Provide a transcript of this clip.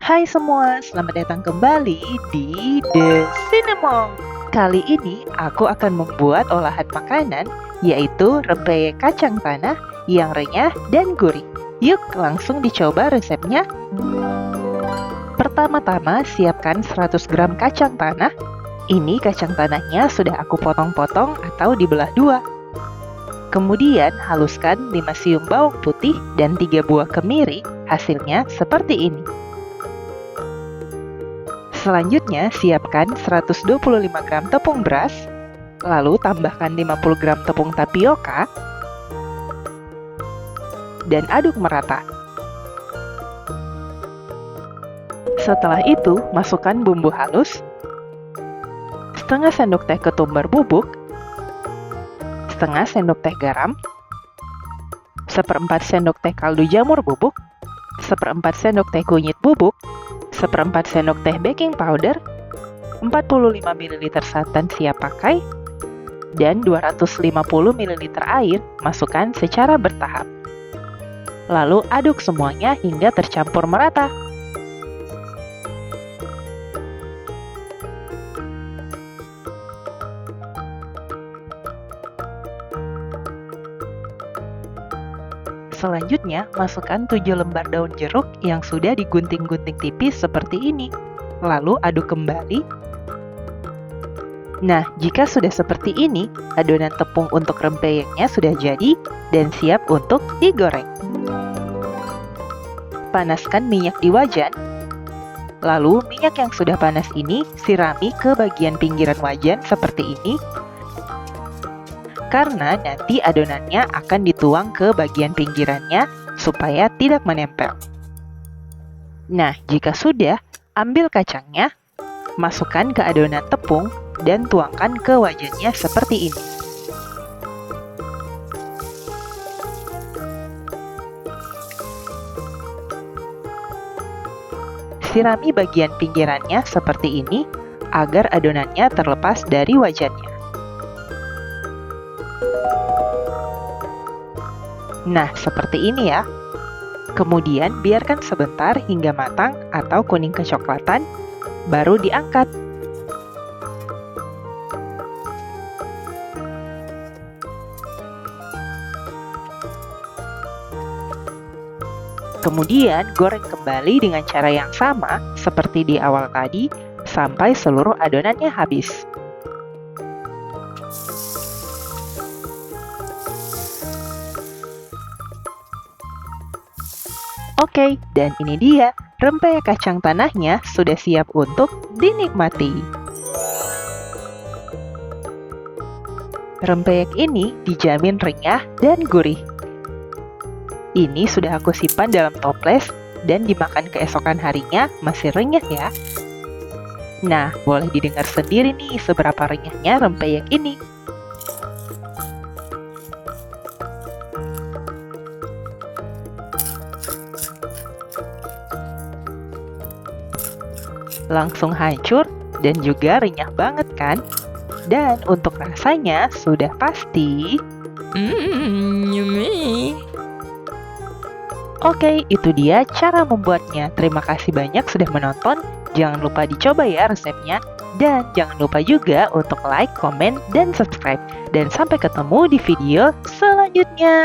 Hai semua, selamat datang kembali di The Cinnamon. Kali ini aku akan membuat olahan makanan yaitu rempeyek kacang tanah yang renyah dan gurih. Yuk langsung dicoba resepnya. Pertama-tama siapkan 100 gram kacang tanah. Ini kacang tanahnya sudah aku potong-potong atau dibelah dua. Kemudian haluskan 5 siung bawang putih dan 3 buah kemiri, hasilnya seperti ini. Selanjutnya siapkan 125 gram tepung beras, lalu tambahkan 50 gram tepung tapioka, dan aduk merata. Setelah itu, masukkan bumbu halus, setengah sendok teh ketumbar bubuk, setengah sendok teh garam, seperempat sendok teh kaldu jamur bubuk, seperempat sendok teh kunyit bubuk, seperempat sendok teh baking powder, 45 ml santan siap pakai, dan 250 ml air masukkan secara bertahap. Lalu aduk semuanya hingga tercampur merata. Selanjutnya, masukkan 7 lembar daun jeruk yang sudah digunting-gunting tipis seperti ini. Lalu aduk kembali. Nah, jika sudah seperti ini, adonan tepung untuk rempeyeknya sudah jadi dan siap untuk digoreng. Panaskan minyak di wajan. Lalu, minyak yang sudah panas ini sirami ke bagian pinggiran wajan seperti ini, karena nanti adonannya akan dituang ke bagian pinggirannya supaya tidak menempel. Nah, jika sudah, ambil kacangnya, masukkan ke adonan tepung, dan tuangkan ke wajannya seperti ini. Sirami bagian pinggirannya seperti ini agar adonannya terlepas dari wajannya. Nah, seperti ini ya. Kemudian biarkan sebentar hingga matang atau kuning kecoklatan, baru diangkat. Kemudian goreng kembali dengan cara yang sama seperti di awal tadi sampai seluruh adonannya habis. Oke, dan ini dia, rempeyek kacang tanahnya sudah siap untuk dinikmati. Rempeyek ini dijamin renyah dan gurih. Ini sudah aku simpan dalam toples dan dimakan keesokan harinya masih renyah ya. Nah, boleh didengar sendiri nih seberapa renyahnya rempeyek ini. Langsung hancur dan juga renyah banget kan? Dan untuk rasanya sudah pasti Yummy. Oke, itu dia cara membuatnya. Terima kasih banyak sudah menonton. Jangan lupa dicoba ya resepnya. Dan jangan lupa juga untuk like, komen, dan subscribe. Dan sampai ketemu di video selanjutnya.